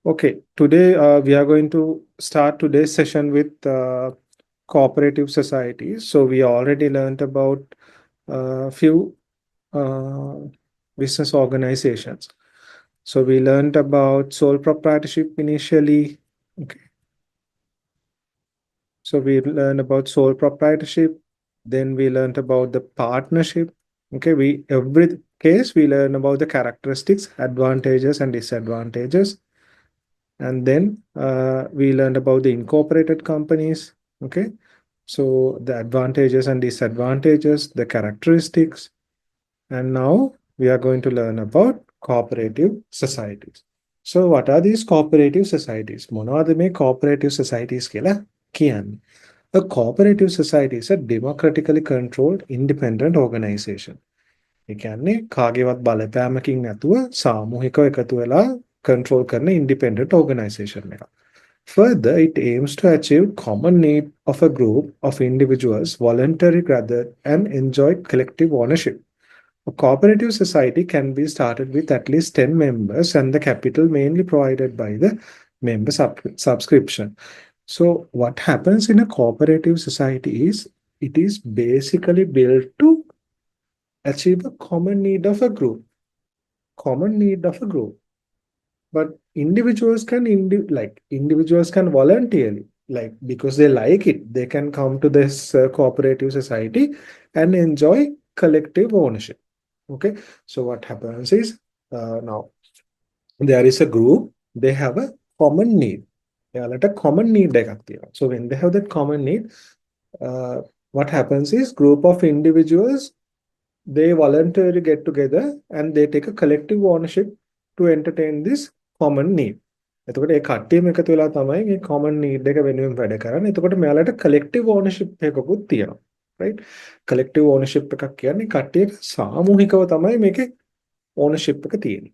Okay, today we are going to start today's session with cooperative societies. So we already learned about a few uh, business organizations. So we learned about sole proprietorship initially. Okay, so we learned about sole proprietorship. Then we learned about the partnership. Okay, we every case we learn about the characteristics, advantages, and disadvantages. And then we learned about the incorporated companies. Okay, so the advantages and disadvantages, the characteristics, and now we are going to learn about cooperative societies. So what are these cooperative societies? මොනවද මේ cooperative societies කියලා කියන්නේ? A cooperative society is a democratically controlled independent organization. ඒ කියන්නේ කාගේවත් බලපෑමකින් නැතුව සාමූහිකව එකතු වෙලා control කරන independent organization එකක්. Further, it aims to achieve common need of a group of individuals voluntarily gathered and enjoy collective ownership. A cooperative society can be started with at least 10 members and the capital mainly provided by the member subscription. So what happens in a cooperative society is it is basically built to achieve a common need of a group. Common need of a group. But individuals can individuals can voluntarily, like because they like it, they can come to this cooperative society and enjoy collective ownership. Okay, so what happens is now there is a group, they have a common need. They are at a common need. So when they have that common need, what happens is group of individuals, they voluntarily get together and they take a collective ownership to entertain this common need. එතකොට ඒ කට්ටියම එකතු වෙලා තමයි මේ common need එක වෙනුවෙන් වැඩ කරන්නේ. එතකොට මෙයාලට collective ownership එකකුත් තියෙනවා. right? Collective ownership එකක් කියන්නේ කට්ටියක සාමූහිකව තමයි මේකේ ownership එක තියෙන්නේ.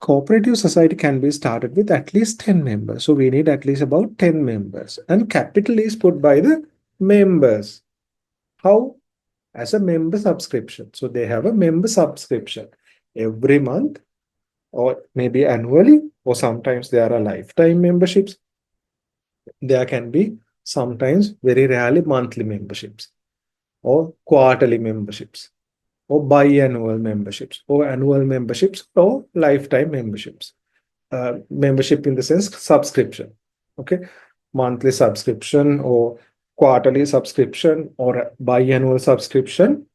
Cooperative society can be started with at least 10 members. So we need at least about 10 members. And capital is put by the members. How? As a member subscription. So they have a member subscription every month or maybe annually, or sometimes there are lifetime memberships. There can be sometimes very rarely monthly memberships or quarterly memberships or biannual memberships or annual memberships or lifetime memberships. Membership in the sense subscription. Okay, monthly subscription or quarterly subscription or a biannual subscription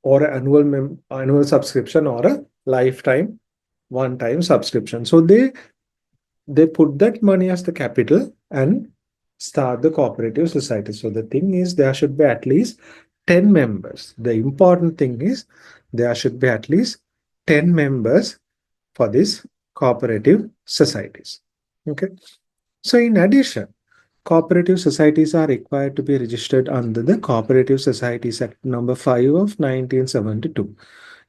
or annual subscription or a lifetime one-time subscription. So they put that money as the capital and start the cooperative society. So the thing is there should be at least 10 members. The important thing is there should be at least 10 members for this cooperative societies. Okay. So in addition, cooperative societies are required to be registered under the Cooperative Societies Act number 5 of 1972.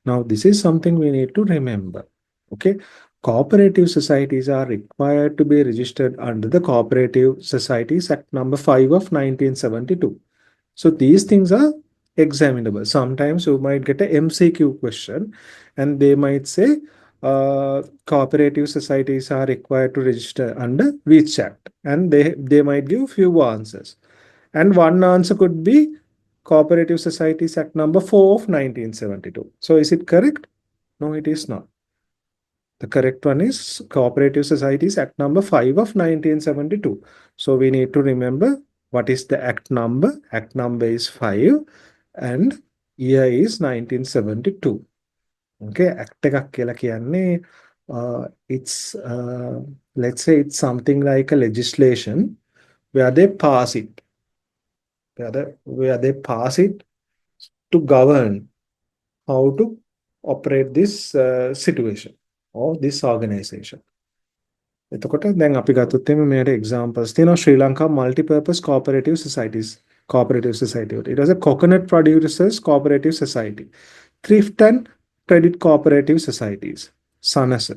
Now, this is something we need to remember. Okay. Cooperative societies are required to be registered under the Cooperative Societies Act number 5 of 1972. So these things are examinable. Sometimes you might get a MCQ question and they might say, cooperative societies are required to register under which act? And they might give few answers. And one answer could be Cooperative Societies Act number 4 of 1972. So is it correct? No, it is not. The correct one is Cooperative Societies Act number 5 of 1972. So we need to remember what is the act number. Act number is 5 and year is 1972. Okay, act එකක් කියලා කියන්නේ it's let's say it's something like a legislation where they pass it, where they pass it to govern how to operate this situation or this organization. එතකොට දැන් අපි ගත්තොත් එimhe මේකට examples තියෙනවා ශ්‍රී Lanka multipurpose cooperative societies. Cooperative society, it was a coconut producers cooperative society, thrift and credit cooperative societies, SANASA.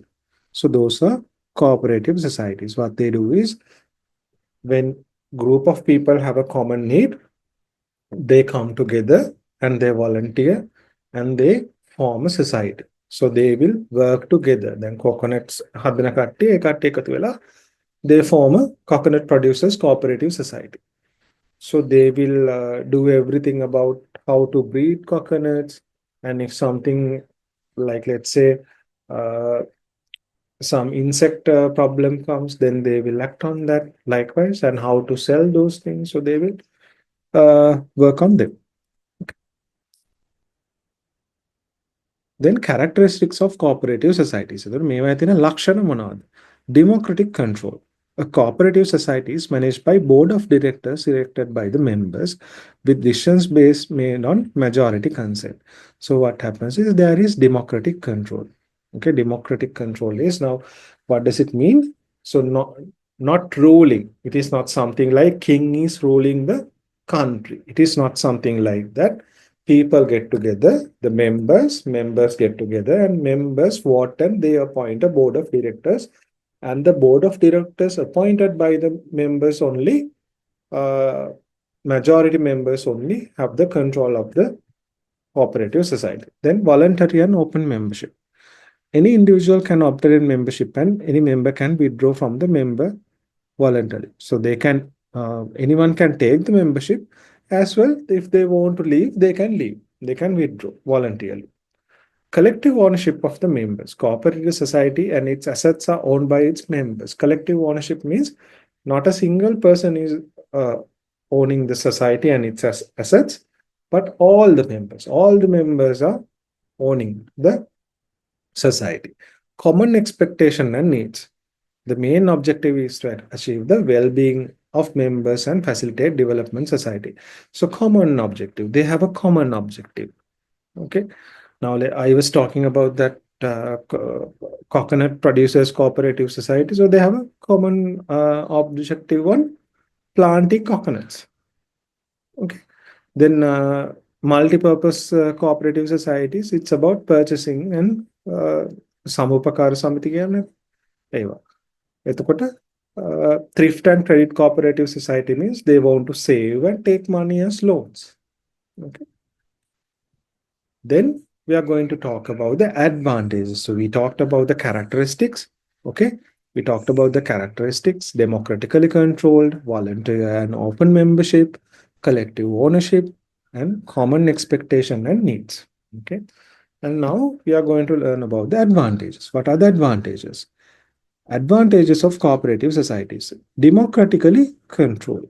So those are cooperative societies. What they do is when group of people have a common need, they come together and they volunteer and they form a society. So they will work together. Then coconuts hadana කට්ටිය ඒ කට්ටිය එකතු වෙලා they form a coconut producers cooperative society. So they will do everything about how to breed coconuts, and if something like, let's say, uh, some insect problem comes, then they will act on that likewise, and how to sell those things. So they will work on them. Then characteristics of cooperative societies. මේවා තියෙන ලක්ෂණ මොනවද? Democratic control. A cooperative society is managed by board of directors elected by the members with decisions based made on majority consent. So what happens is there is democratic control. Okay, democratic control is now, what does it mean? So not ruling. It is not something like king is ruling the country. It is not something like that. People get together, the members get together, and members vote and they appoint a board of directors, and the board of directors appointed by the members only, majority members only have the control of the cooperative society. Then voluntary and open membership. Any individual can obtain membership and any member can withdraw from the member voluntarily. So they can, anyone can take the membership as well. If they want to leave, they can leave. They can withdraw voluntarily. Collective ownership of the members. Cooperative society and its assets are owned by its members. Collective ownership means not a single person is owning the society and its assets, but all the members. All the members are owning the society. Common expectation and needs. The main objective is to achieve the well-being of members and facilitate development society. So common objective, they have a common objective. Okay. Now I was talking about that coconut producers cooperative society. So they have a common objective on planting coconuts. Okay. Then multi-purpose cooperative societies, it's about purchasing and samupakara samiti කියන්නේ ඒවා. එතකොට thrift and credit cooperative society means they want to save and take money as loans. Okay. Then we are going to talk about the advantages. So we talked about the characteristics. Okay. We talked about the characteristics: democratically controlled, voluntary and open membership, collective ownership, and common expectation and needs. Okay. And now we are going to learn about the advantages. What are the advantages? Advantages of cooperative societies: democratically controlled.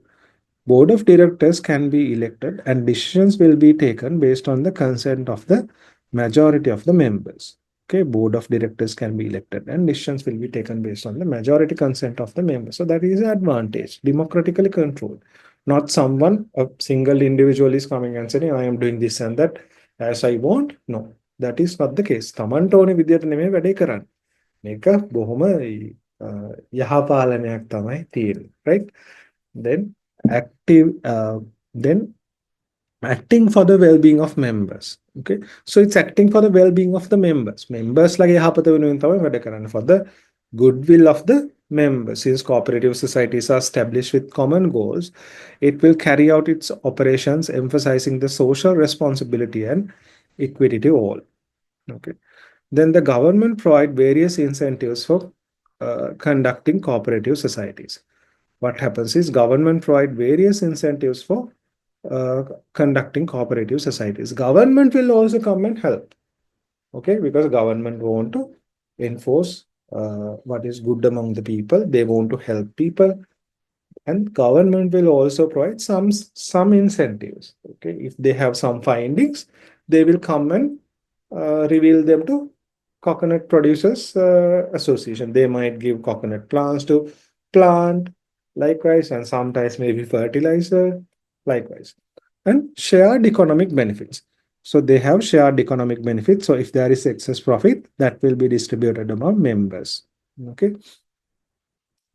Board of directors can be elected and decisions will be taken based on the consent of the majority of the members. Okay, board of directors can be elected and decisions will be taken based on the majority consent of the members. So that is an advantage, democratically controlled. Not someone, a single individual is coming and saying, I am doing this and that as I want. No, that is not the case. තමන්ට ඕනේ විදියට නෙමෙයි වැඩේ කරන්නේ. මේක බොහොම යහපාලනයක් තමයි තියෙන්නේ, right? Then acting for the well-being of members. Okay, so it's acting for the well-being of the members lage යහපත වෙනුවෙන් තමයි වැඩ කරන්නේ, for the goodwill of the members. Since cooperative societies are established with common goals, it will carry out its operations emphasizing the social responsibility and equity to all. Okay. Then the government provide various incentives for conducting cooperative societies. What happens is government provide various incentives for conducting cooperative societies. Government will also come and help. Okay, because government want to enforce what is good among the people. They want to help people, and government will also provide some incentives. Okay, if they have some findings, they will come and reveal them to Coconut Producers Association. They might give coconut plants to plant, likewise, and sometimes maybe fertilizer, likewise. And shared economic benefits. So they have shared economic benefits. So if there is excess profit, that will be distributed among members. Okay.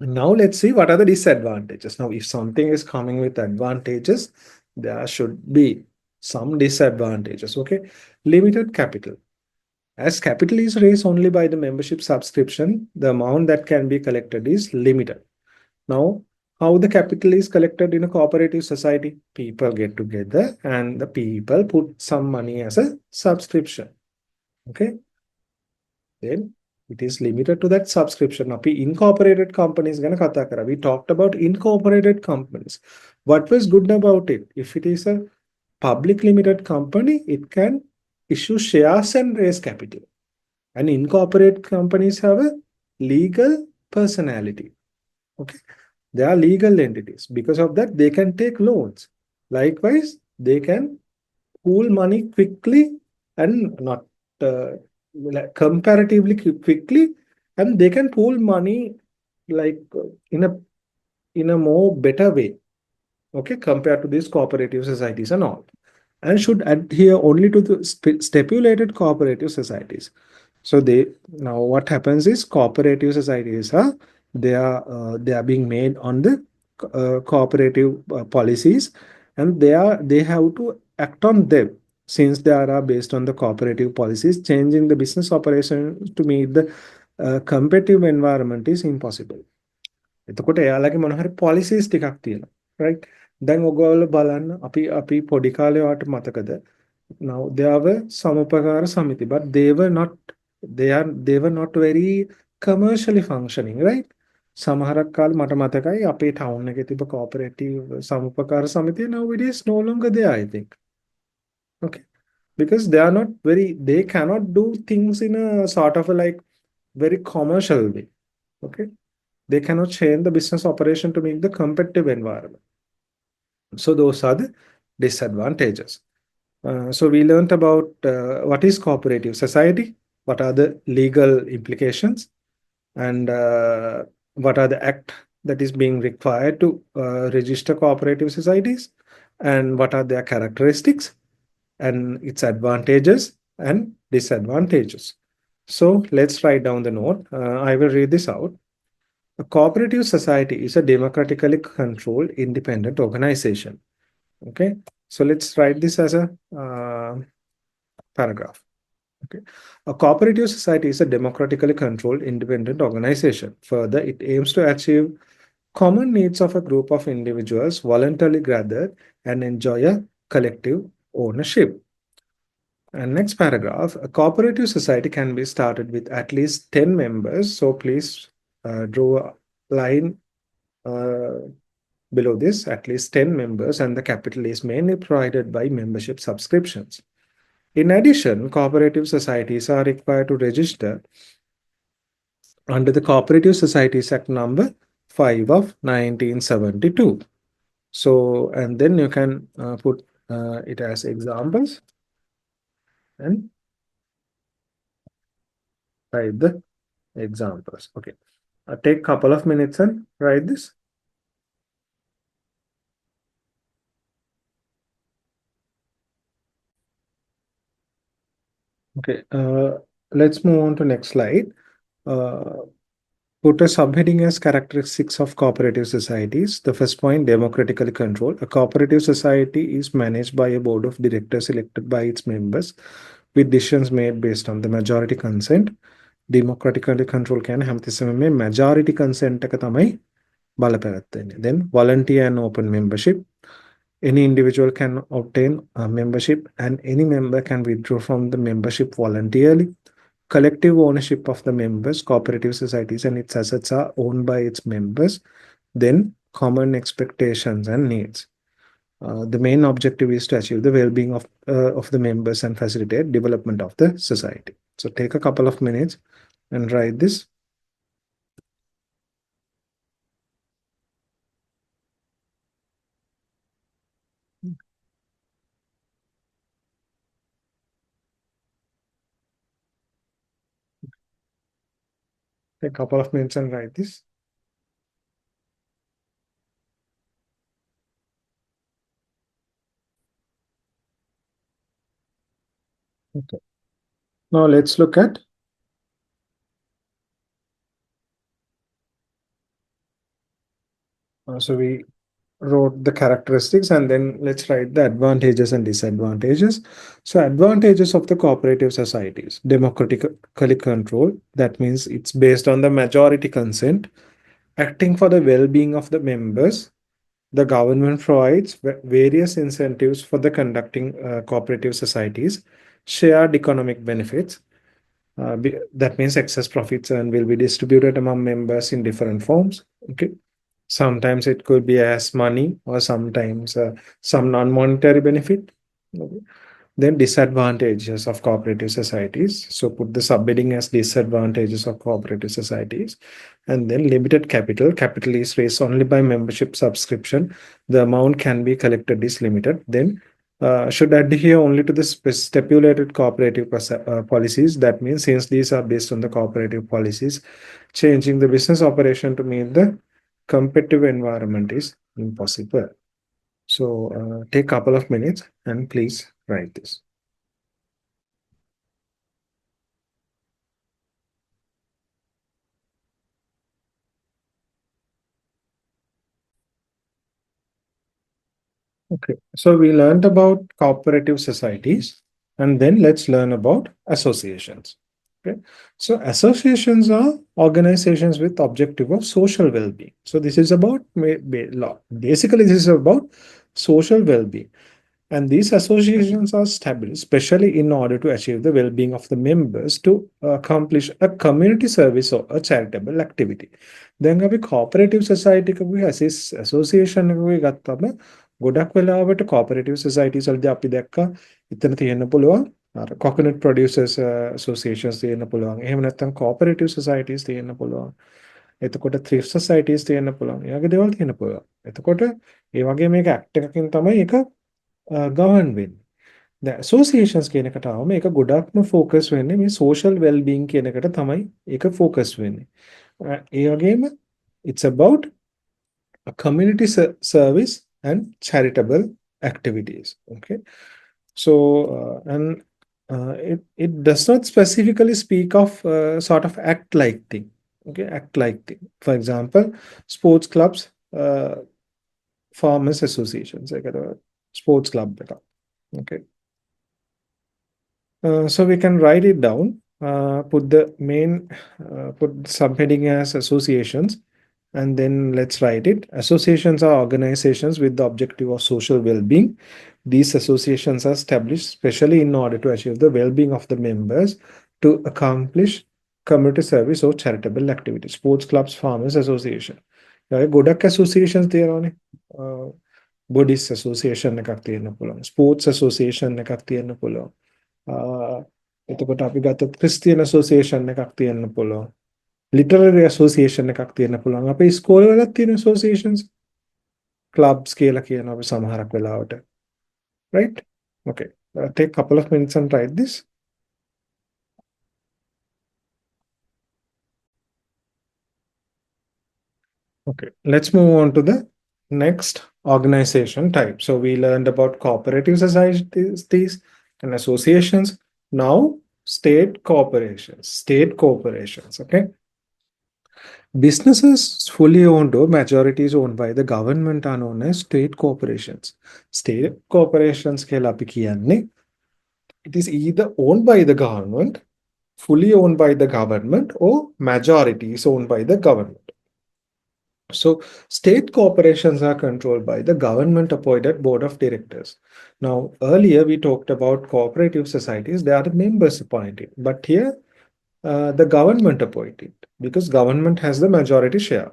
Now let's see what are the disadvantages. Now, if something is coming with advantages, there should be some disadvantages. Okay. Limited capital. As capital is raised only by the membership subscription, the amount that can be collected is limited. Now, how the capital is collected in a cooperative society? People get together and the people put some money as a subscription. Okay. then it is limited to that subscription. Api incorporated companies gana kata kara. We talked about incorporated companies. What was good about it? If it is a public limited company, it can issue shares and raise capital. And incorporate companies have a legal personality. Okay, they are legal entities. Because of that, they can take loans. Likewise, they can pool money quickly and not comparatively quickly, and they can pool money like in a more better way, okay, compared to these cooperative societies and all, and should adhere only to the stipulated cooperative societies. So they now what happens is cooperative societies are they are being made on the cooperative policies, and they have to act on them since they are based on the cooperative policies. Changing the business operation to meet the competitive environment is impossible. එතකොට එයාලගේ මොන හරි policies ටිකක් තියෙනවා, right? දැන් ඔයගොල්ලෝ බලන්න අපි පොඩි කාලේ වාට මතකද? Now there were samupakara samiti, but they were not very commercially functioning, right? සමහරක් කාලේ මට මතකයි අපේ town එකේ තිබ්බ cooperative samupakara samiti. Now it is no longer there, I think. Okay, because they are not very, they cannot do things in a sort of a like very commercial way. Okay, they cannot change the business operation to make the competitive environment. So those are the disadvantages. So we learned about what is cooperative society, what are the legal implications, and what are the act that is being required to register cooperative societies, and what are their characteristics and its advantages and disadvantages. So let's write down the note. I will read this out. A cooperative society is a democratically controlled independent organization. Okay, so let's write this as a paragraph. Okay, a cooperative society is a democratically controlled independent organization. Further, it aims to achieve common needs of a group of individuals voluntarily gathered and enjoy a collective ownership. And next paragraph, a cooperative society can be started with at least 10 members. So please draw a line below this, at least 10 members, and the capital is mainly provided by membership subscriptions. In addition, cooperative societies are required to register under the Cooperative Societies Act number 5 of 1972. So, and then you can put it as examples and write the examples. Okay, take a couple of minutes and write this. Okay, let's move on to next slide. Put a subheading as characteristics of cooperative societies. The first point, democratically controlled. A cooperative society is managed by a board of directors elected by its members with decisions made based on the majority consent. Democratically controlled can හැමතිස්සෙම මේ majority consent එක තමයි බලපෑත්තෙන්නේ. Then volunteer and open membership. Any individual can obtain a membership and any member can withdraw from the membership voluntarily. Collective ownership of the members, cooperative societies and its assets are owned by its members. Then common expectations and needs. The main objective is to achieve the well-being of the members and facilitate development of the society. So take a couple of minutes and write this. Take a couple of minutes and write this. Okay. Now let's look at so we wrote the characteristics and then let's write the advantages and disadvantages. So advantages of the cooperative societies, democratically controlled. That means it's based on the majority consent, acting for the well-being of the members. The government provides various incentives for the conducting cooperative societies, shared economic benefits, That means excess profits and will be distributed among members in different forms. Okay. Sometimes it could be as money or sometimes some non-monetary benefit. Okay. Then disadvantages of cooperative societies. So put the subheading as disadvantages of cooperative societies. And then limited capital. Capital is raised only by membership subscription. The amount can be collected is limited. Then should adhere only to the stipulated cooperative policies. That means since these are based on the cooperative policies, changing the business operation to meet the competitive environment is impossible. So take a couple of minutes and please write this. Okay, so we learned about cooperative societies and then let's learn about associations. Okay, so associations are organizations with objective of social well-being. So this is about basically this is about social well-being. And these associations are established specially in order to achieve the well-being of the members to accomplish a community service or a charitable activity. දැන් අපි cooperative society එකකුයි association එකකුයි ගත්තම ගොඩක් වෙලාවට cooperative societies වලදී අපි දැක්කා එතන තියෙන්න පුළුවන් අර coconut producers associations තියෙන්න පුළුවන්. එහෙම නැත්නම් cooperative societies තියෙන්න පුළුවන්. එතකොට thrift societies තියෙන්න පුළුවන්. ඒ වගේ දේවල් තියෙන්න පුළුවන්. එතකොට ඒ වගේ මේක act එකකින් තමයි ඒක govern වෙන්නේ. දැන් associations කියන එකට ආවම ඒක ගොඩක්ම focus වෙන්නේ මේ social well-being කියන එකට තමයි ඒක focus වෙන්නේ. ඒ වගේම it's about a community service and charitable activities. Okay, so it does not specifically speak of sort of act like thing. Okay, act like thing. For example, sports clubs, farmers associations, like a sports club. Okay, so we can write it down. Put the main put subheading as associations, and then let's write it. Associations are organizations with the objective of social well-being. These associations are established specially in order to achieve the well-being of the members to accomplish community service or charitable activities. Sports clubs, farmers association. ගොඩක් associations තියෙනවානේ. Buddhist association එකක් තියෙන්න පුළුවන්. Sports association එකක් තියෙන්න පුළුවන්. එතකොට අපි ගත්තොත් Christian association එකක් තියෙන්න පුළුවන්. Literary association එකක් තියෙන්න පුළුවන්. අපේ ස්කෝල වලත් තියෙන associations. Clubs කියලා කියන අපි සමහරක් වෙලාවට. Right? Okay. Take a couple of minutes and write this. Okay. Let's move on to the next organization type. So we learned about cooperative societies and associations. Now state corporations. State corporations. Okay. Businesses fully owned or majority is owned by the government are known as state corporations. State corporations it is either owned by the government, fully owned by the government, or majority is owned by the government. So state corporations are controlled by the government appointed board of directors. Now, earlier we talked about cooperative societies, they are the members appointed, but here the government appointed because government has the majority share.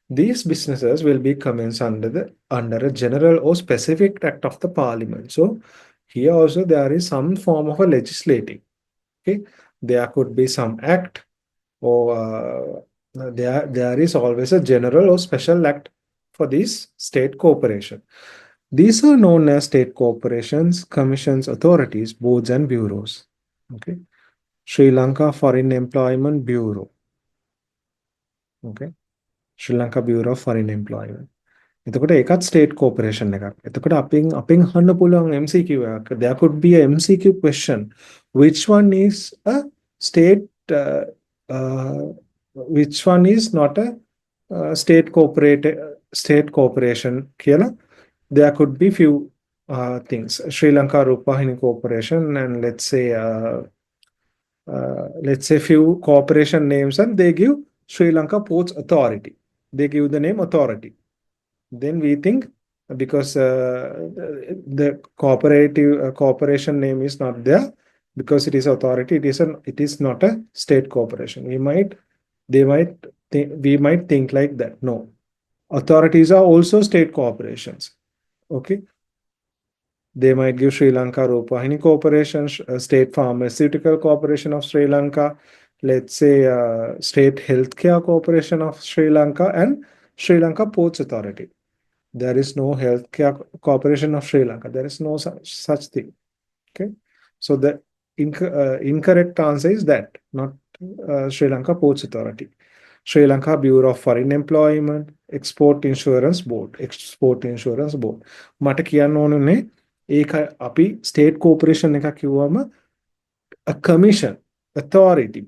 These businesses will be commenced under a general or specific act of the parliament. So here also there is some form of a legislating. Okay, there could be some act or there is always a general or special act for this state corporation. These are known as state corporations, commissions, authorities, boards, and bureaus. Okay, Sri Lanka Foreign Employment Bureau. Okay, Sri Lanka Bureau of Foreign Employment. එතකොට ඒකත් state corporation එකක්. එතකොට අපෙන් අහන්න පුළුවන් MCQ එකක්. There could be a MCQ question. Which one is a state which one is not a state corporation කියලා. There could be few things. Sri Lanka Rupahini Corporation and let's say few corporation names and they give Sri Lanka Ports Authority. They give the name authority. Then we think because the corporation name is not there, because it is authority, it is not a state corporation. We might think like that. No, authorities are also state corporations. Okay, they might give Sri Lanka Rupahini Corporation, State Pharmaceutical Corporation of Sri Lanka, let's say State Healthcare Corporation of Sri Lanka, and Sri Lanka Ports Authority. There is no Healthcare Corporation of Sri Lanka. There is no such thing. Okay, so the incorrect answer is that, not Sri Lanka Ports Authority. Sri Lanka Bureau of Foreign Employment, Export Insurance Board. මට කියන්න ඕනේ ඒක අපි state corporation එකක් කිව්වම a commission, authority,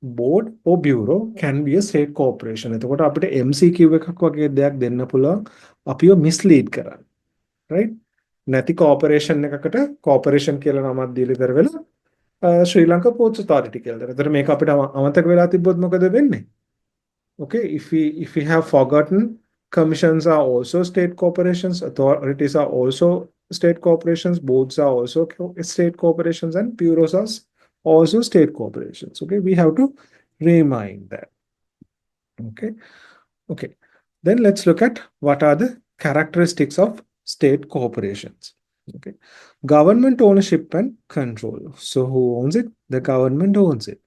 board or bureau can be a state corporation. එතකොට අපිට MCQ එකක් වගේ දෙයක් දෙන්න පුළුවන් අපිව mislead කරන්න. Right? නැති corporation එකකට corporation කියලා නමක් දීලා ඉතර වෙලා ශ්‍රී ලංකා Ports Authority කියලා දෙනවා. එතකොට මේක අපිට අමතක වෙලා තිබ්බොත් මොකද වෙන්නේ? Okay, if we have forgotten, commissions are also state corporations, authorities are also state corporations, boards are also state corporations, and bureaus are also state corporations. Okay, we have to remind that. Okay, then let's look at what are the characteristics of state corporations. Okay, government ownership and control. So who owns it? The government owns it.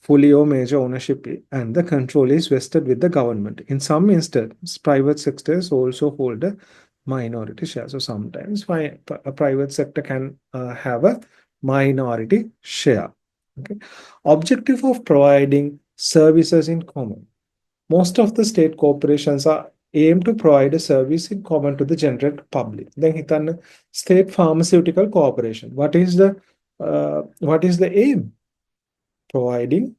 Fully or major ownership and the control is vested with the government. In some instances, private sectors also hold a minority share. So sometimes a private sector can have a minority share. Okay. Objective of providing services in common. Most of the state corporations are aim to provide a service in common to the general public. Then hitanna State Pharmaceutical Corporation. What is the aim? Providing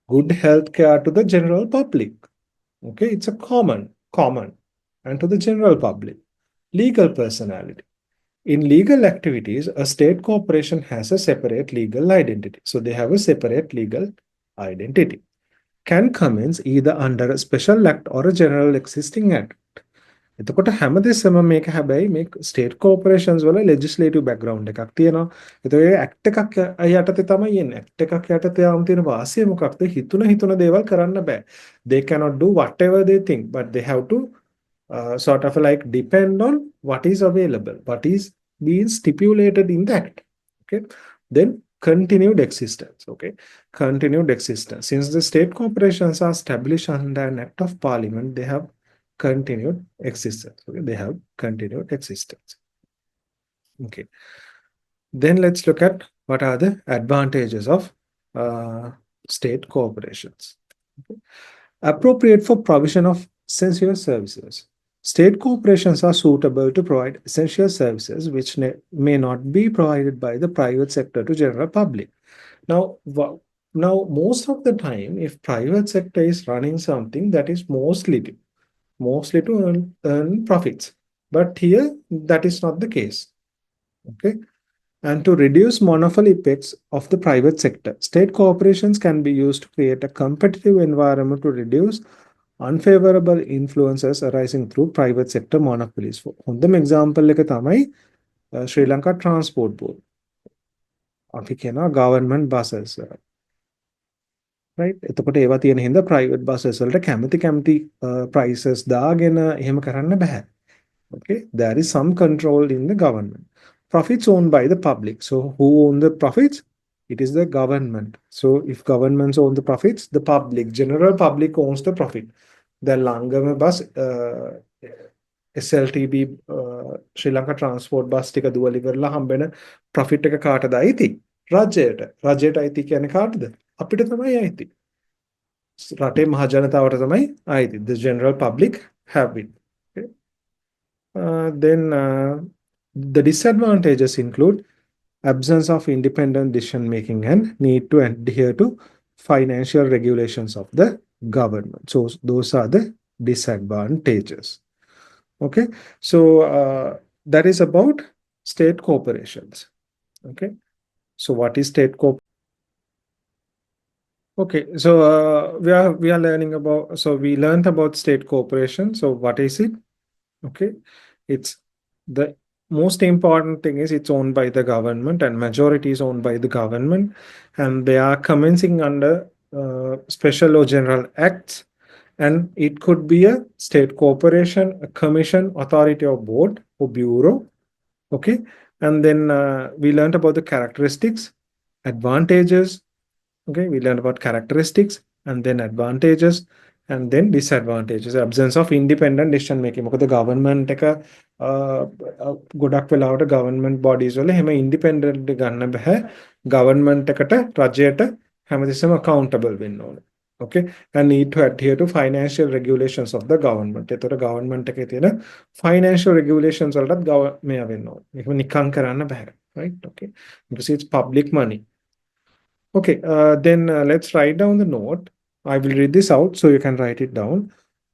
good health care to the general public. Okay, it's a common, and to the general public. Legal personality. In legal activities, a state corporation has a separate legal identity. So they have a separate legal identity. Can commence either under a special act or a general existing act. එතකොට හැමදෙස්සම මේක හැබැයි මේ state කෝපරේෂන්ස් වල ලෙජිස්ලේටිව් background එකක් තියෙනවා. ඒතකොට ඒ act එකක් යටතේ තමයි එන්නේ. ඇක්ට් එකක් යටතේ ආවම තියෙන වාසිය මොකක්ද? හිතුන දේවල් කරන්න බෑ. They cannot do whatever they think, but they have to sort of like depend on what is available, what is being stipulated in the act. Okay, then continued existence. Okay, continued existence. Since the state corporations are established under an act of parliament, they have continued existence. Okay, they have continued existence. Okay, then let's look at what are the advantages of state corporations. Okay. Appropriate for provision of essential services. State corporations are suitable to provide essential services which may not be provided by the private sector to general public. Now most of the time, if private sector is running something, that is mostly to earn profits. But here, that is not the case. Okay. And to reduce monopoly effects of the private sector, state corporations can be used to create a competitive environment to reduce unfavorable influences arising through private sector monopolies. හොඳම example එක තමයි Sri Lanka Transport Board. අපි කියනවා government buses. Right? එතකොට ඒවා තියෙන හින්දා private buses වලට කැමති prices දාගෙන එහෙම කරන්න බෑ. Okay, there is some control in the government. Profits owned by the public. So who own the profits? It is the government. So if governments own the profits, the public, general public owns the profit. The Langama bus, SLTB, Sri Lanka Transport bus ටික දුවලි කරලා හම්බෙන profit එක කාටද අයිති? රජයට අයිති කියන්නේ කාටද? අපිට තමයි අයිති. රටේ මහ ජනතාවට තමයි අයිති. The general public have it. Okay. Then the disadvantages include absence of independent decision making and need to adhere to financial regulations of the government. So those are the disadvantages. Okay, so that is about state corporations. Okay, so what is state corp? Okay, so we are learning about, so we learned about state corporation. So what is it? Okay, it's the most important thing is it's owned by the government and majority is owned by the government, and they are commencing under special or general acts, and it could be a state corporation, a commission, authority or board or bureau. Okay, and then we learned about the characteristics, advantages. Okay, we learned about characteristics and then advantages and then disadvantages. Absence of independent decision making. මොකද government එක ගොඩක් වෙලාවට government bodies වල හැම independent ගන්න බෑ. government එකට රජයට හැමතිස්සෙම accountable වෙන්න ඕනේ. Okay, and need to adhere to financial regulations of the government. එතකොට government එකේ තියෙන financial regulations වලටත් මෙයා වෙන්න ඕනේ. මේක නිකන් කරන්න බෑ. Right? Okay, because it's public money. Okay, then let's write down the note. I will read this out so you can write it down.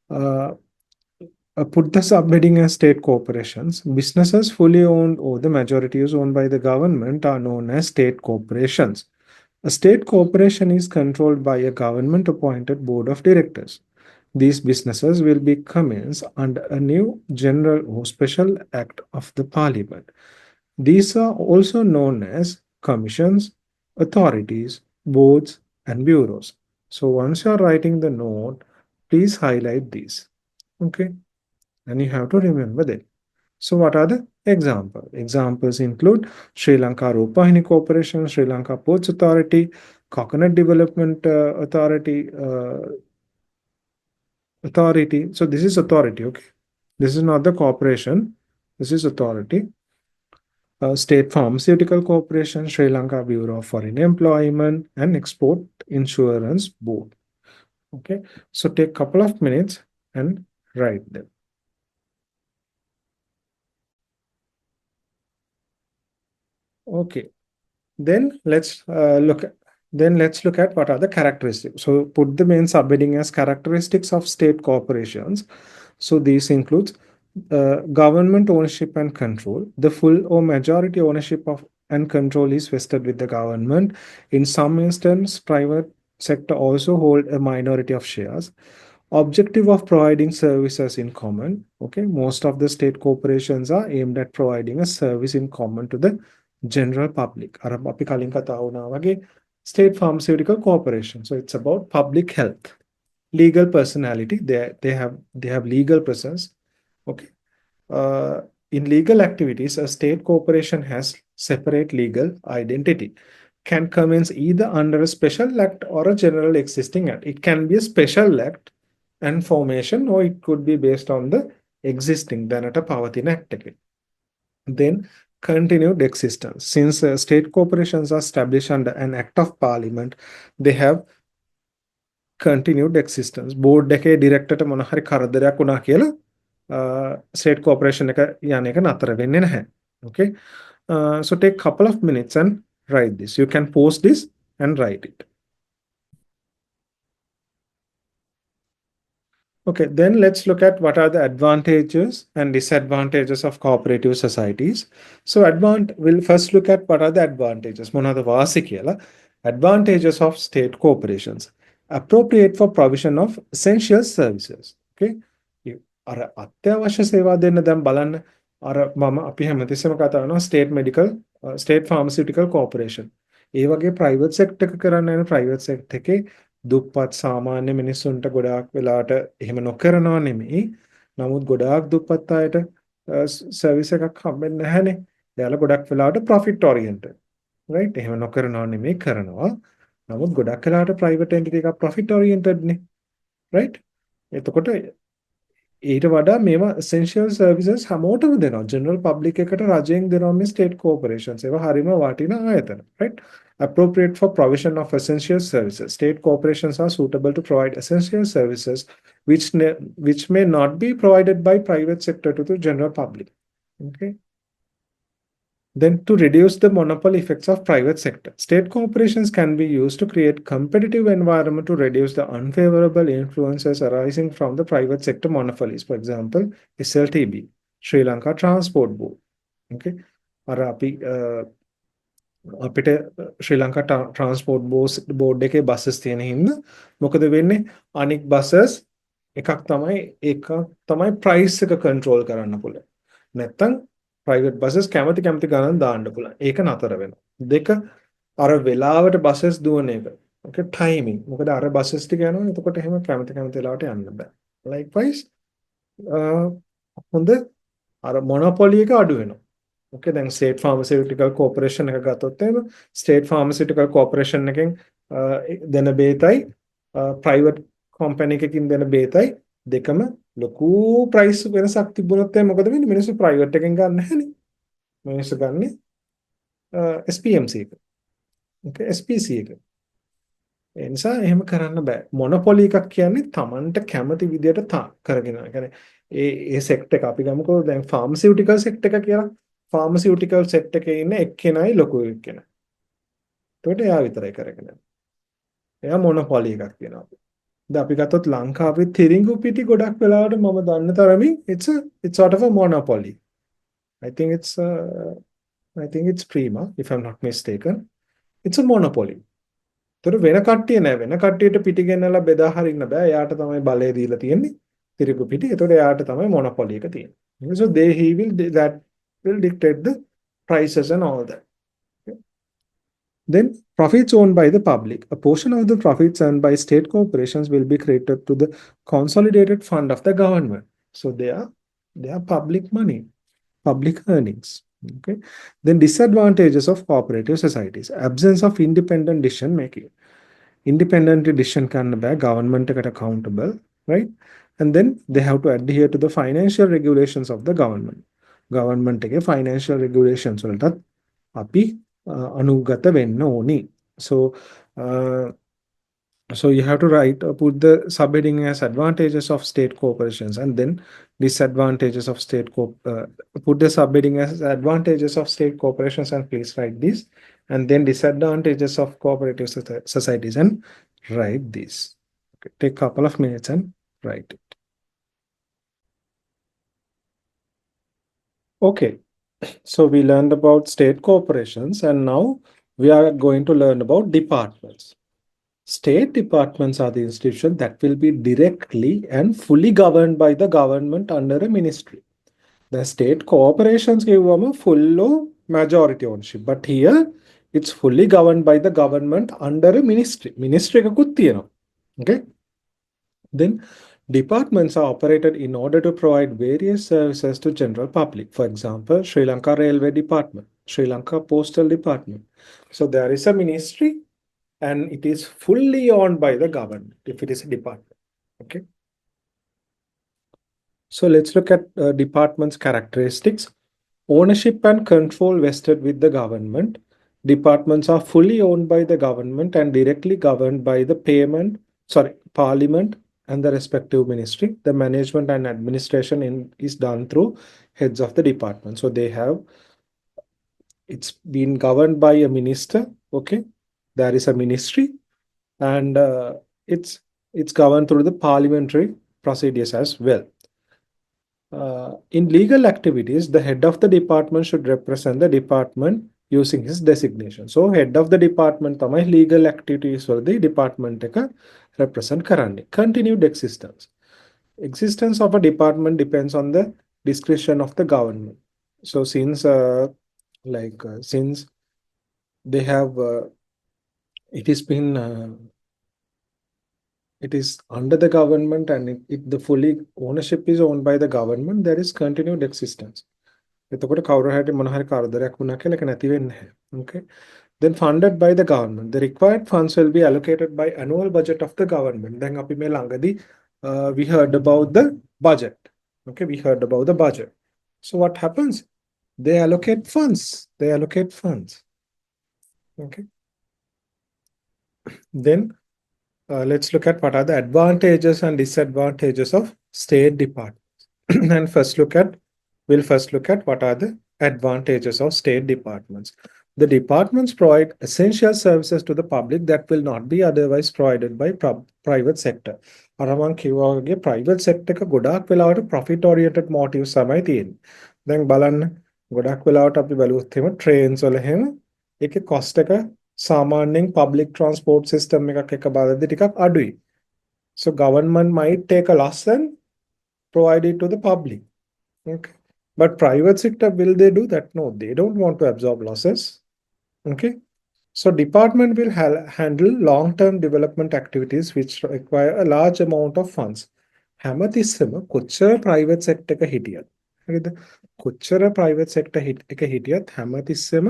Put the subheading as state corporations. Businesses fully owned or the majority is owned by the government are known as state corporations. A state corporation is controlled by a government appointed board of directors. These businesses will be commenced under a new general or special act of the parliament. These are also known as commissions, authorities, boards, and bureaus. So once you're writing the note, please highlight these. Okay. And you have to remember that. So what are the examples? Examples include Sri Lanka Rupahini Corporation, Sri Lanka Ports Authority, Coconut Development Authority. So this is authority. Okay. This is not the corporation. This is authority. State Pharmaceutical Corporation, Sri Lanka Bureau of Foreign Employment, and Export Insurance Board. Okay, so take a couple of minutes and write them. Okay, then let's look at what are the characteristics. So put the main subheading as characteristics of state corporations. So these includes government ownership and control. The full or majority ownership of and control is vested with the government. In some instances, private sector also hold a minority of shares. Objective of providing services in common. Okay, most of the state corporations are aimed at providing a service in common to the general public. අර අපි කලින් කතා වුණා වගේ state pharmaceutical corporation. So it's about public health. Legal personality. They have legal presence. Okay. In legal activities, a state corporation has separate legal identity. Can commence either under a special act or a general existing act. It can be a special act and formation, or it could be based on the existing දැනට පවතින act එකේ. Then continued existence. Since state corporations are established under an act of parliament, they have continued existence. Board එකේ director මොන හරි කරදරයක් වුණා කියලා state corporation එක යන එක නතර වෙන්නේ නැහැ. Okay, so take a couple of minutes and write this. You can post this and write it. Okay, then let's look at what are the advantages and disadvantages of cooperative societies. So we'll first look at what are the advantages. මොනවාද වාසි කියලා. Advantages of state corporations. Appropriate for provision of essential services. Okay. අර අත්‍යවශ්‍ය සේවා දෙන්න දැන් බලන්න අර මම අපි හැමතිස්සෙම කතා කරනවා state pharmaceutical corporation. ඒ වගේ private sector එක කරන්න යන private sector එකේ දුප්පත් සාමාන්‍ය මිනිස්සුන්ට ගොඩාක් වෙලාවට එහෙම නොකරනවා නෙමෙයි. නමුත් ගොඩාක් දුප්පත් අයට සර්විස් එකක් හම්බෙන්නේ නැහැනේ. එයාලා ගොඩක් වෙලාවට profit oriented. right? එහෙම නොකරනවා නෙමෙයි කරනවා. නමුත් ගොඩක් වෙලාවට private entity එකක් profit oriented නේ. right? එතකොට ඊට වඩා මේවා essential services හැමෝටම දෙනවා. general public එකට රජයෙන් දෙනවා මේ state corporations. ඒවා හරිම වටිනා ආයතන. right? Appropriate for provision of essential services. State corporations are suitable to provide essential services which may not be provided by private sector to the general public. Okay. Then to reduce the monopoly effects of private sector. State corporations can be used to create competitive environment to reduce the unfavorable influences arising from the private sector monopolies. For example, SLTB, Sri Lanka Transport Board. Okay. අපිට ශ්‍රී Lanka transport board එකේ බස්සස් තියෙන හින්දා මොකද වෙන්නේ අනික් බස්සස් එකක් තමයි price එක කන්ට්‍රෝල් කරන්න පුළුවන් නැත්තම් private buses කැමති ගණන් දාන්න පුළුවන්. ඒක නතර වෙනවා. දෙක අර වෙලාවට buses දුවන එක. Okay timing. මොකද අර buses ටික යනවා. එතකොට එහෙම කැමති වෙලාවට යන්න බෑ. Likewise හොඳ අර මොනොපොලි එක අඩු වෙනවා. Okay දැන් state pharmaceutical corporation එක ගත්තොත් එහෙම state pharmaceutical corporation එකෙන් දෙන බේතයි private company එකකින් දෙන බේතයි දෙකම ලොකු price වෙනසක් තිබුණොත් එහෙනම් මොකද වෙන්නේ? මිනිස්සු private එකෙන් ගන්න නැහැනේ. මිනිස්සු ගන්නේ SPMC එක. Okay SPC එක. ඒ නිසා එහෙම කරන්න බෑ. මොනොපොලි එකක් කියන්නේ Tamanට කැමති විදියට කරගෙන. ඒ කියන්නේ ඒ සෙක්ටර් එක අපි ගමුකෝ දැන් ෆාමසිටිකල් සෙක්ටර් එක කියලා. ෆාමසිටිකල් සෙක්ටර් එකේ ඉන්න එක්කෙනයි ලොකු එක්කෙනයි. එතකොට එයා විතරයි කරගෙන යන්නේ. එයා මොනොපොලි එකක් කියනවා. දැන් අපි ගත්තොත් ලංකාවේ තිරිඟු පිටි ගොඩක් වෙලාවට මම දන්න තරමින් it's sort of a monopoly. I think it's Prima if I'm not mistaken. It's a monopoly. ඒතර වෙන කට්ටිය නෑ වෙන කට්ටියට පිටි ගෙන්නලා බෙදා හරින්න බෑ. එයාට තමයි බලය දීලා තියෙන්නේ. තිරිඟු පිටි. ඒතකොට එයාට තමයි මොනොපොලි එක තියෙන්නේ. So he will dictate the prices and all that. Then profits owned by the public. A portion of the profits earned by state corporations will be credited to the consolidated fund of the government. So they are public money, public earnings. Okay. Then disadvantages of cooperative societies. Absence of independent decision making. Independent decision can be government accountable, right? And then they have to adhere to the financial regulations of the government. Government financial regulations api anugata venna oni. So you have to put the subheading as advantages of state corporations and then disadvantages of put the subheading as advantages of state corporations and please write this and then disadvantages of cooperative societies and write this. Okay, take a couple of minutes and write it. Okay, so we learned about state corporations and now we are going to learn about departments. State departments are the institutions that will be directly and fully governed by the government under a ministry. The state corporations give them a full majority ownership, but here it's fully governed by the government under a ministry. Ministry ka kuttiyana. Okay. Then departments are operated in order to provide various services to general public. For example, Sri Lanka Railway Department, Sri Lanka Postal Department. So there is a ministry and it is fully owned by the government if it is a department. Okay. So let's look at departments' characteristics. Ownership and control vested with the government. Departments are fully owned by the government and directly governed by the parliament and the respective ministry. The management and administration is done through heads of the department. So it's been governed by a minister. Okay. There is a ministry and it's governed through the parliamentary procedures as well. In legal activities, the head of the department should represent the department using his designation. So head of the department tamai legal activities for the department එක represent කරන්නේ. Continued existence. Existence of a department depends on the discretion of the government. So since they have it is under the government and the fully ownership is owned by the government, there is continued existence. Okay. Then funded by the government. The required funds will be allocated by annual budget of the government. Then we heard about the budget. Okay, we heard about the budget. So what happens? They allocate funds. Okay. Then let's look at what are the advantages and disadvantages of state departments. And we'll first look at what are the advantages of state departments. The departments provide essential services to the public that will not be otherwise provided by private sector. අරමං කිව්වා වගේ private sector එක ගොඩාක් වෙලාවට profit oriented motives තමයි තියෙන්නේ. දැන් බලන්න ගොඩාක් වෙලාවට අපි බලුවොත් එහෙම trains වල එහෙම ඒකේ cost එක සාමාන්‍යයෙන් public transport system එකක් එක බලද්දි ටිකක් අඩුයි. So government might take a loss and provide it to the public. Okay. But private sector, will they do that? No, they don't want to absorb losses. Okay. So department will handle long-term development activities which require a large amount of funds. හැමතිස්සම කොච්චර private sector එක හිටියත් හරිද කොච්චර private sector එක හිටියත් හැමතිස්සම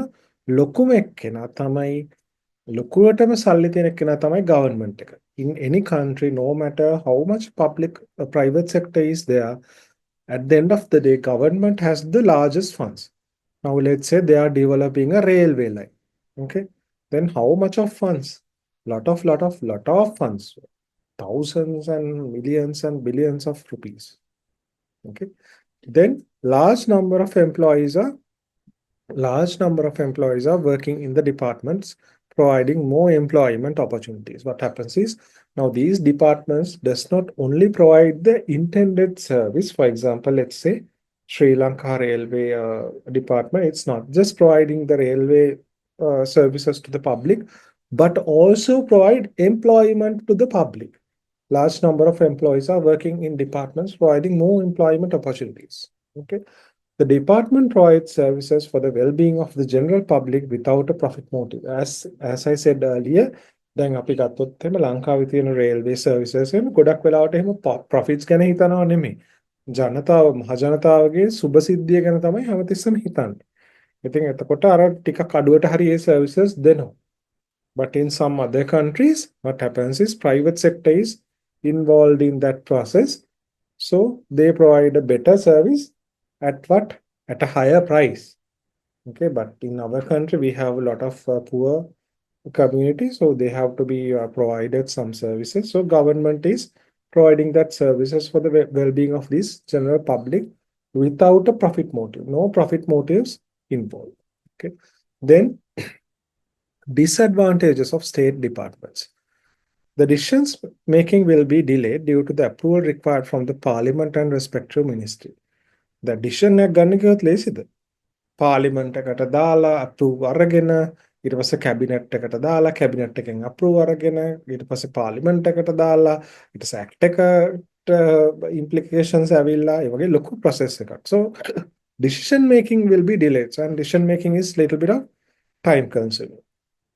ලොකුම එක්කෙනා තමයි ලොකුවටම සල්ලි තියෙන එක්කෙනා තමයි government එක. In any country, no matter how much public private sector is there, at the end of the day, government has the largest funds. Now let's say they are developing a railway line. Okay, then how much of funds? Lot of funds, thousands and millions and billions of rupees. Okay, then large number of employees are working in the departments, providing more employment opportunities. What happens is now these departments does not only provide the intended service. For example, let's say Sri Lanka Railway Department, it's not just providing the railway services to the public, but also provide employment to the public. Large number of employees are working in departments, providing more employment opportunities. Okay. The department provides services for the well-being of the general public without a profit motive. As I said earlier, දැන් අපි ගත්තොත් එහෙම ලංකාවේ තියෙන railway services එහෙම ගොඩක් වෙලාවට එහෙම profits ගැන හිතනවා නෙමෙයි. ජනතාව මහ ජනතාවගේ සුබසිද්ධිය ගැන තමයි හැමතිස්සෙම හිතන්නේ. ඉතින් එතකොට අර ටිකක් අඩුවට හරි ඒ services දෙනවා. But in some other countries, what happens is private sector is involved in that process. So they provide a better service at what? At a higher price. Okay, but in our country, we have a lot of poor community, so they have to be provided some services. So government is providing that services for the well-being of this general public without a profit motive. No profit motives involved. Okay, then disadvantages of state departments. The decisions making will be delayed due to the approval required from the parliament and respective ministry. The decision එක ගන්න කිව්වොත් ලේසිද? පාර්ලිමේන්ට් එකට දාලා approve අරගෙන ඊට පස්සේ cabinet එකට දාලා කැබිනට් එකෙන් අප්‍රූව් අරගෙන ඊට පස්සේ පාර්ලිමේන්ට් එකට දාලා ඊට පස්සේ ඇක්ට් එකට implications ඇවිල්ලා ඒ වගේ ලොකු process එකක්. So decision making will be delayed, and decision making is little bit of time consuming.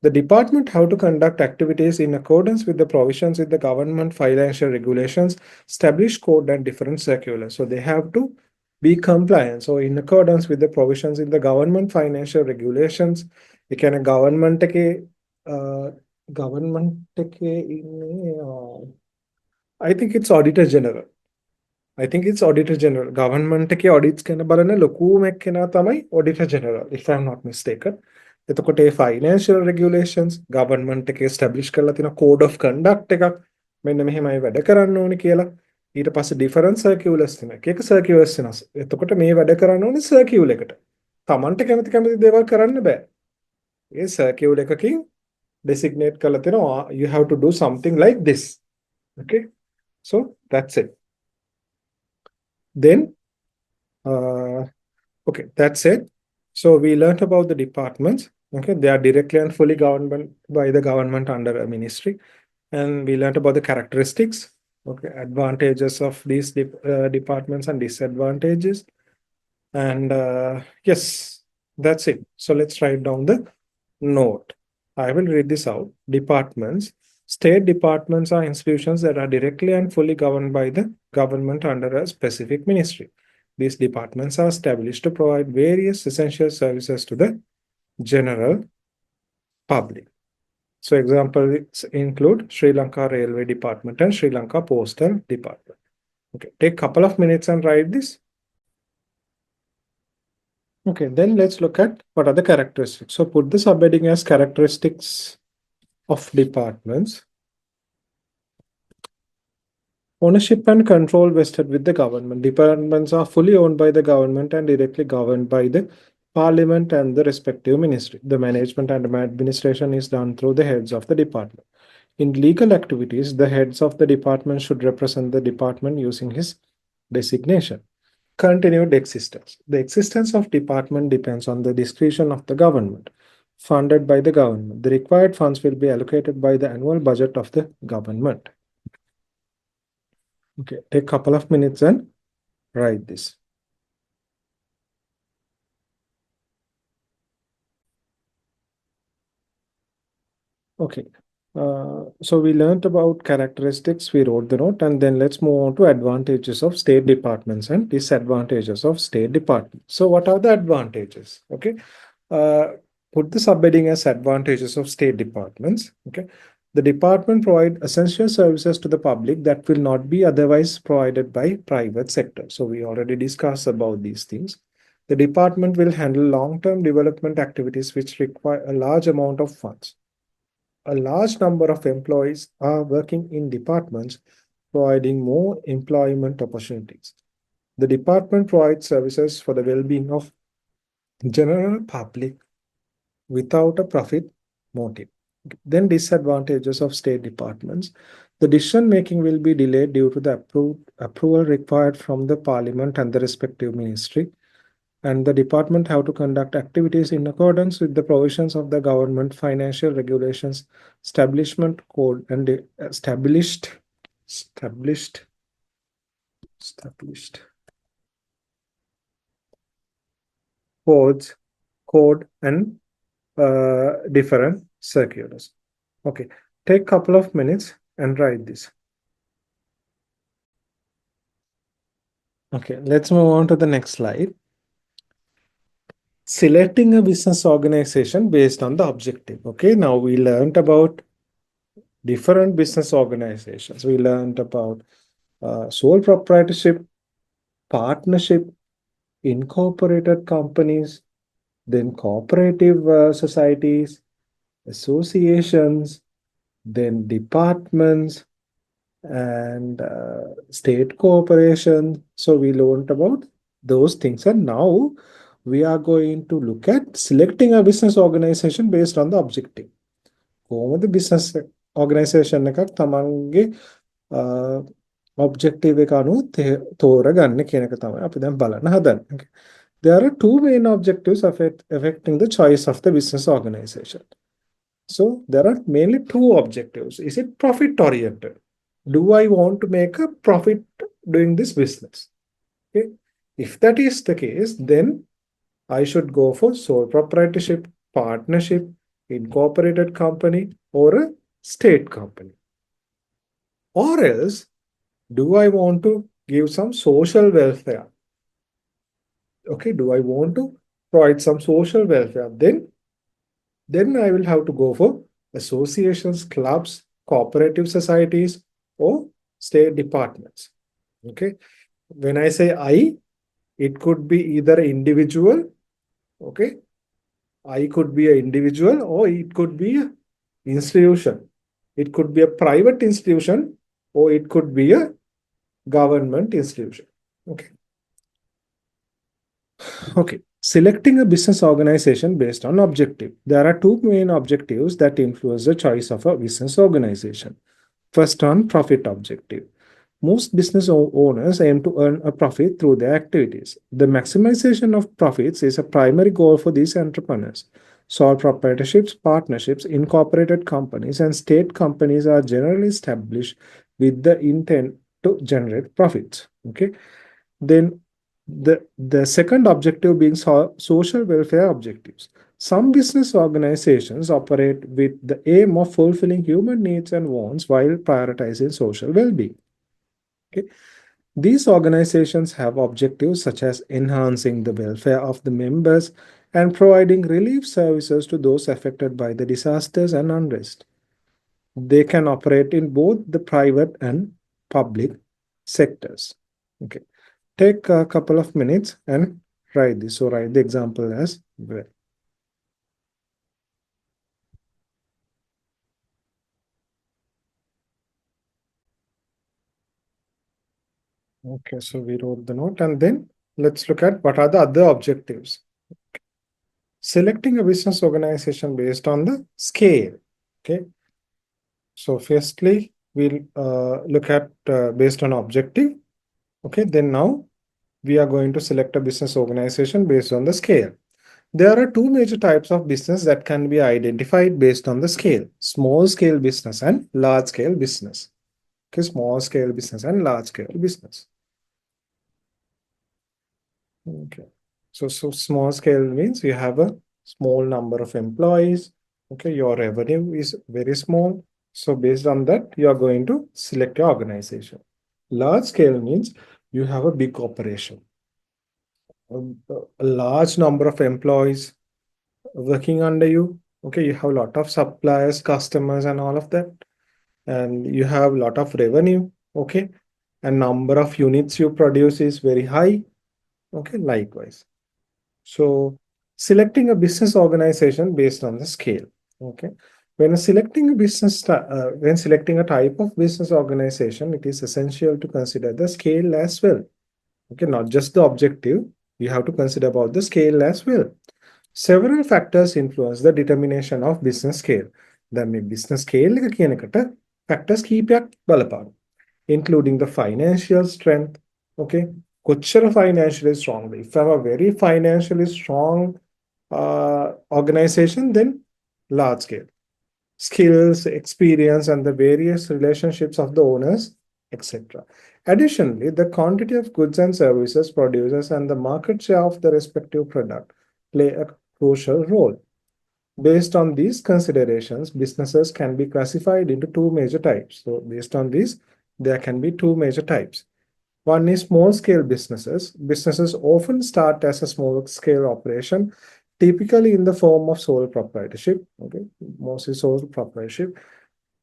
The department have to conduct activities in accordance with the provisions in the government financial regulations, establish code and different circulars. So they have to be compliant. So in accordance with the provisions in the government financial regulations, it can a government I think it's Auditor General. Government audits can balana lokum ekena tamai Auditor General, if I'm not mistaken. එතකොට ඒ financial regulations government එකේ establish කරලා තියෙන code of conduct එකක් මෙන්න මෙහෙමයි වැඩ කරන්න ඕනේ කියලා. ඊට පස්සේ different circulars තියෙනවා. එක එක circulars වෙනස්. එතකොට මේ වැඩ කරන්න ඕනේ circular එකට. Tamanට කැමති දේවල් කරන්න බෑ. ඒ circular එකකින් designate කරලා තියෙනවා you have to do something like this. Okay? So that's it. Then okay, that's it. So we learned about the departments. Okay, they are directly and fully governed by the government under a ministry, and we learned about the characteristics. Okay, advantages of these departments and disadvantages, and yes, that's it. So let's write down the note. I will read this out. Departments. State departments are institutions that are directly and fully governed by the government under a specific ministry. These departments are established to provide various essential services to the general public. So examples include Sri Lanka Railway Department and Sri Lanka Postal Department. Okay, take a couple of minutes and write this. Okay, then let's look at what are the characteristics. So put the subheading as characteristics of departments. Ownership and control vested with the government. Departments are fully owned by the government and directly governed by the parliament and the respective ministry. The management and administration is done through the heads of the department. In legal activities, the heads of the department should represent the department using his designation. Continued existence. The existence of department depends on the discretion of the government, funded by the government. The required funds will be allocated by the annual budget of the government. Okay, take a couple of minutes and write this. Okay. So we learned about characteristics, we wrote the note, and then let's move on to advantages of state departments and disadvantages of state departments. So what are the advantages? Okay. Uh, Put the subheading as advantages of state departments. Okay. The department provide essential services to the public that will not be otherwise provided by private sector. So we already discussed about these things. The department will handle long-term development activities which require a large amount of funds. A large number of employees are working in departments providing more employment opportunities. The department provides services for the well-being of general public without a profit motive. Then disadvantages of state departments. The decision making will be delayed due to the approval required from the parliament and the respective ministry. And the department have to conduct activities in accordance with the provisions of the government financial regulations, establishment code, and established codes, code, and different circulars. Okay, take couple of minutes and write this. Okay, let's move on to the next slide. Selecting a business organization based on the objective. Okay, now we learned about different business organizations. We learned about sole proprietorship, partnership, incorporated companies, then cooperative societies, associations, then departments, and state cooperation. So we learned about those things. And now we are going to look at selecting a business organization based on the objective. කොහොමද business organization එකක් තමන්ගේ objective එක අනුව තෝරගන්න කියන එක තමයි අපි දැන් බලන්න හදන්නේ. Okay. There are two main objectives affecting the choice of the business organization. So there are mainly two objectives. Is it profit oriented? Do I want to make a profit doing this business? Okay. If that is the case, then I should go for sole proprietorship, partnership, incorporated company, or a state company. Or else, do I want to give some social welfare? Okay, do I want to provide some social welfare? Then I will have to go for associations, clubs, cooperative societies, or state departments. Okay, when I say I, it could be either individual. Okay, I could be an individual or it could be an institution. It could be a private institution or it could be a government institution. Okay. Okay. Selecting a business organization based on objective. There are two main objectives that influence the choice of a business organization. First one, profit objective. Most business owners aim to earn a profit through their activities. The maximization of profits is a primary goal for these entrepreneurs. Sole proprietorships, partnerships, incorporated companies, and state companies are generally established with the intent to generate profits. Okay. Then the second objective being social welfare objectives. Some business organizations operate with the aim of fulfilling human needs and wants while prioritizing social well-being. Okay. These organizations have objectives such as enhancing the welfare of the members and providing relief services to those affected by the disasters and unrest. They can operate in both the private and public sectors. Okay. Take a couple of minutes and write this. So write the example as well. Okay, so we wrote the note and then let's look at what are the other objectives. Selecting a business organization based on the scale. Okay. So firstly, we'll look at based on objective. Okay, then now we are going to select a business organization based on the scale. There are two major types of business that can be identified based on the scale: small scale business and large scale business. Okay, small scale business and large scale business. Okay, so small scale means you have a small number of employees. Okay, your revenue is very small. So based on that, you are going to select your organization. Large scale means you have a big operation, a large number of employees working under you. Okay, you have a lot of suppliers, customers, and all of that, and you have a lot of revenue. Okay, and number of units you produce is very high. Okay, likewise. So selecting a business organization based on the scale. Okay. When selecting a type of business organization, it is essential to consider the scale as well. Okay, not just the objective. You have to consider about the scale as well. Several factors influence the determination of business scale. The business scale factors keep බලපාන, including the financial strength. Okay, කොච්චර financially strong. If I'm a very financially strong organization, then large scale. Skills, experience, and the various relationships of the owners, etc. Additionally, the quantity of goods and services producers and the market share of the respective product play a crucial role. Based on these considerations, businesses can be classified into two major types. So based on these, there can be two major types. One is small scale businesses. Businesses often start as a small scale operation, typically in the form of sole proprietorship. Okay, mostly sole proprietorship.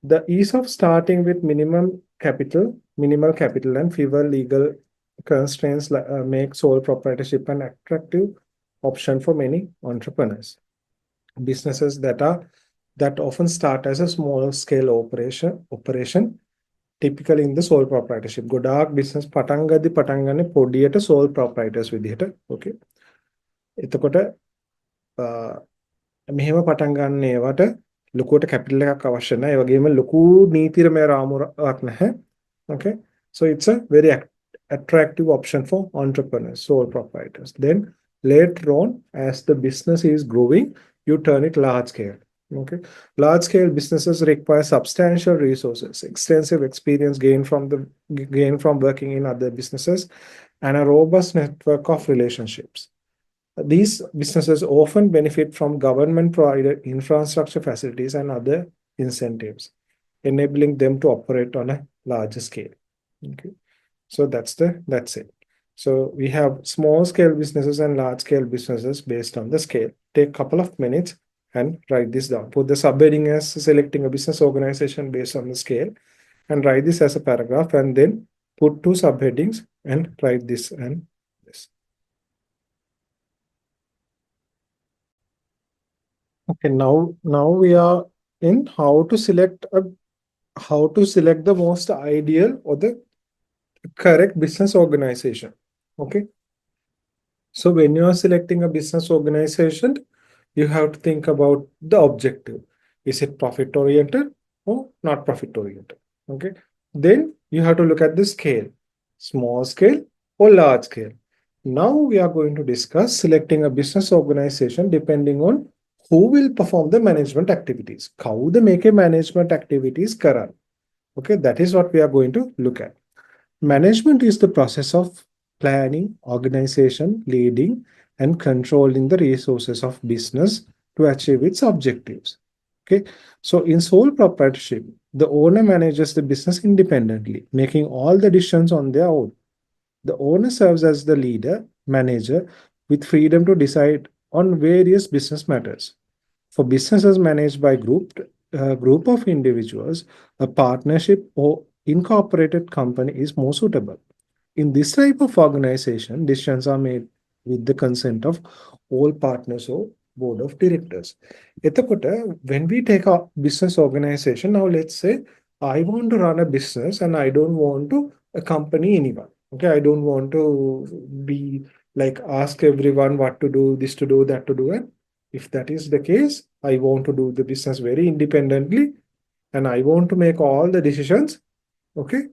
The ease of starting with minimal capital, and fewer legal constraints make sole proprietorship an attractive option for many entrepreneurs. Businesses that often start as a small scale operation typically in the sole proprietorship. ගොඩාක් business පටන් ගන්න පොඩියට sole proprietors විදිහට. Okay. එතකොට මෙහෙම පටන් ගන්න ඒවට ලොකුවට capital එකක් අවශ්‍ය නැහැ. ඒ වගේම ලොකු නීතිමය රාමුවක් නැහැ. Okay. So it's a very attractive option for entrepreneurs, sole proprietors. Then later on, as the business is growing, you turn it large scale. Okay, large scale businesses require substantial resources, extensive experience gained from working in other businesses, and a robust network of relationships. These businesses often benefit from government provided infrastructure facilities and other incentives, enabling them to operate on a larger scale. Okay, so that's it. So we have small scale businesses and large scale businesses based on the scale. Take a couple of minutes and write this down. Put the subheading as selecting a business organization based on the scale, and write this as a paragraph, and then put two subheadings and write this and this. Okay, now we are in how to select the most ideal or the correct business organization. Okay. So when you are selecting a business organization, you have to think about the objective. Is it profit oriented or not profit oriented? Okay. Then you have to look at the scale, small scale or large scale. Now we are going to discuss selecting a business organization depending on who will perform the management activities. කවුද මේකේ management activities කරන්නේ? Okay, that is what we are going to look at. Management is the process of planning, organization, leading, and controlling the resources of business to achieve its objectives. Okay, so in sole proprietorship, the owner manages the business independently, making all the decisions on their own. The owner serves as the leader, manager, with freedom to decide on various business matters. For businesses managed by group of individuals, a partnership or incorporated company is more suitable. In this type of organization, decisions are made with the consent of all partners or board of directors. When we take a business organization, now let's say I want to run a business and I don't want to accompany anyone. Okay, I don't want to be like ask everyone what to do, this to do, that to do. And if that is the case, I want to do the business very independently and I want to make all the decisions. Okay,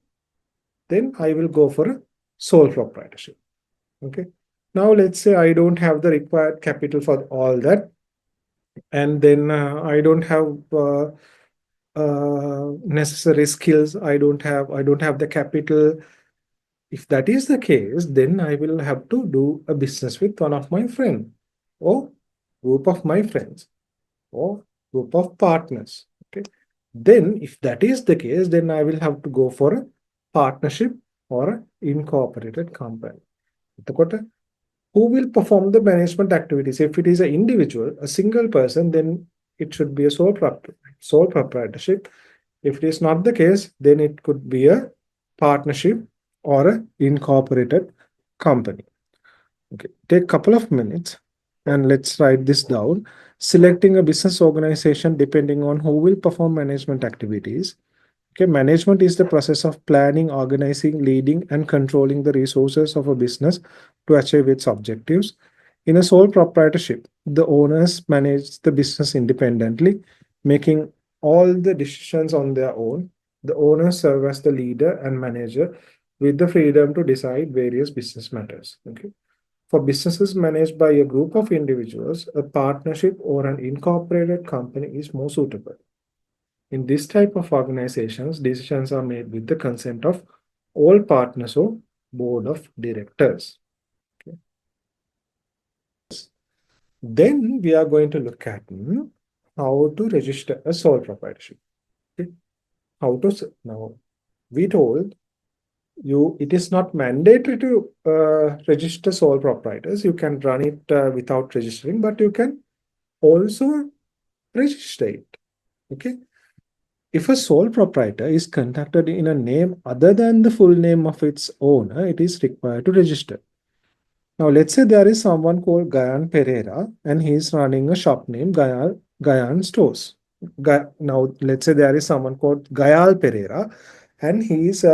then I will go for a sole proprietorship. Okay, now let's say I don't have the required capital for all that, and then I don't have necessary skills. I don't have the capital. If that is the case, then I will have to do a business with one of my friends or group of my friends or group of partners. Okay. Then if that is the case, then I will have to go for a partnership or an incorporated company. Who will perform the management activities? If it is an individual, a single person, then it should be a sole proprietorship. If it is not the case, then it could be a partnership or an incorporated company. Okay, take a couple of minutes and let's write this down. Selecting a business organization depending on who will perform management activities. Okay, management is the process of planning, organizing, leading, and controlling the resources of a business to achieve its objectives. In a sole proprietorship, the owners manage the business independently, making all the decisions on their own. The owners serve as the leader and manager with the freedom to decide various business matters. Okay. For businesses managed by a group of individuals, a partnership or an incorporated company is more suitable. In this type of organizations, decisions are made with the consent of all partners or board of directors. Okay. Then we are going to look at how to register a sole proprietorship. Okay. Now we told you it is not mandatory to register sole proprietors. You can run it without registering, but you can also register it. Okay. If a sole proprietor is conducted in a name other than the full name of its owner, it is required to register. Now, let's say there is someone called Gayan Pereira and he is running a shop named Gayan Stores. Now, let's say there is someone called Gayal Pereira and he is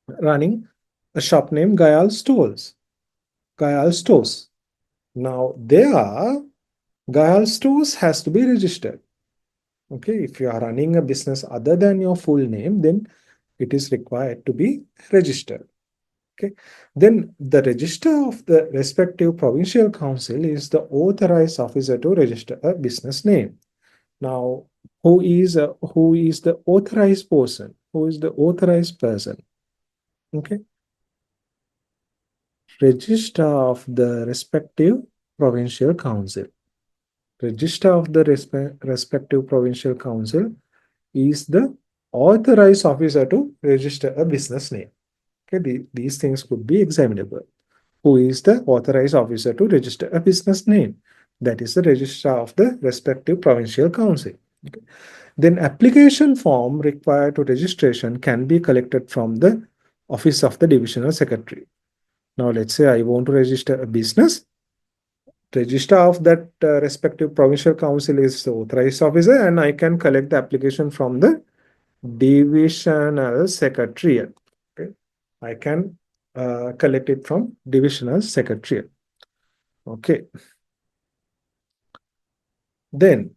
running a shop named Gayal Stores. Gayal Stores. Now, there, Gayal Stores has to be registered. Okay, if you are running a business other than your full name, then it is required to be registered. Okay, then the register of the respective provincial council is the authorized officer to register a business name. Now, who is the authorized person? Who is the authorized person? Okay, register of the respective provincial council. Register of the respective provincial council is the authorized officer to register a business name. Okay, these things could be examinable. Who is the authorized officer to register a business name? That is the registrar of the respective provincial council. Okay. Then application form required to registration can be collected from the office of the divisional secretary. Now let's say I want to register a business. Registrar of that respective provincial council is the authorized officer and I can collect the application from the divisional secretariat. Okay. I can collect it from divisional secretariat. Okay. Then,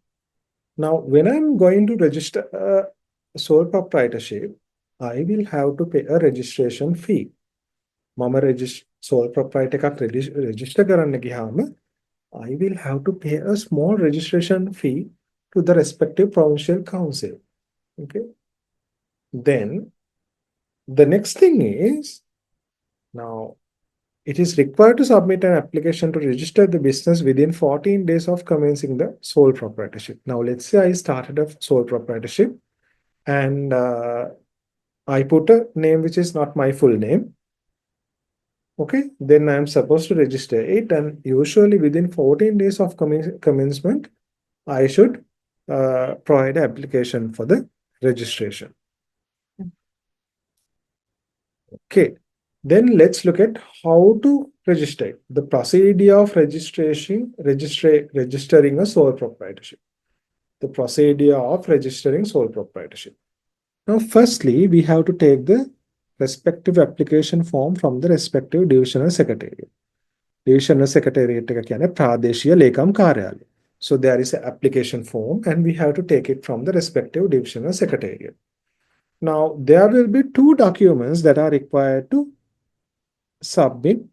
now when I'm going to register a sole proprietorship, I will have to pay a registration fee. Mama sole proprietor register karanne gihama, I will have to pay a small registration fee to the respective provincial council. Okay. Then the next thing is, now it is required to submit an application to register the business within 14 days of commencing the sole proprietorship. Now, let's say I started a sole proprietorship and I put a name which is not my full name. Okay, then I'm supposed to register it, and usually within 14 days of commencement, I should provide an application for the registration. Okay, then let's look at how to register. The procedure of registering a sole proprietorship. The procedure of registering sole proprietorship. Now, firstly, we have to take the respective application form from the respective divisional secretariat. Divisional secretariat එක කියන්නේ ප්‍රාදේශීය ලේකම් කාර්යාලය. So there is an application form and we have to take it from the respective divisional secretariat. Now, there will be two documents that are required to submit